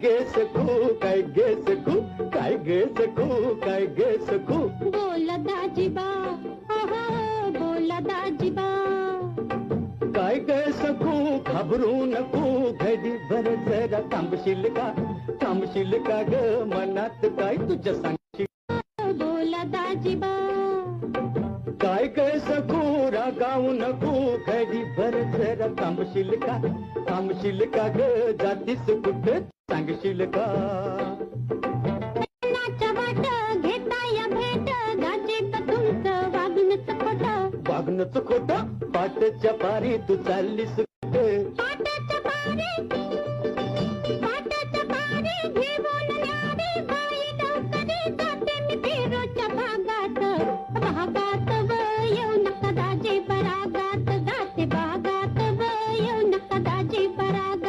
गे सकू काय गे सकू काय गे सकू काय गे सकू बोल दाजीबा बोल दाजीबा काय गे सकू घाबरू नको घडी भर जरा थांबशील का ग मनात काय तुझ्या सांगशील बोल दाजीबा काय गे सकू रागावू नको घडी भर जरा थांबशील का ग जातीस कुठे सांगशील का नाचा वाट घेताय भेट दाजीत तुमचं वागणंच खोटं पाटच्या पारी तू चाललीस कुठे पाटाच्या पारी घेऊन न्यारी बाई लवकरी जाते मी पेरूच्या भागात व येऊ नका दाजी बरागात जाते बागात व येऊ नका दाजी बरागात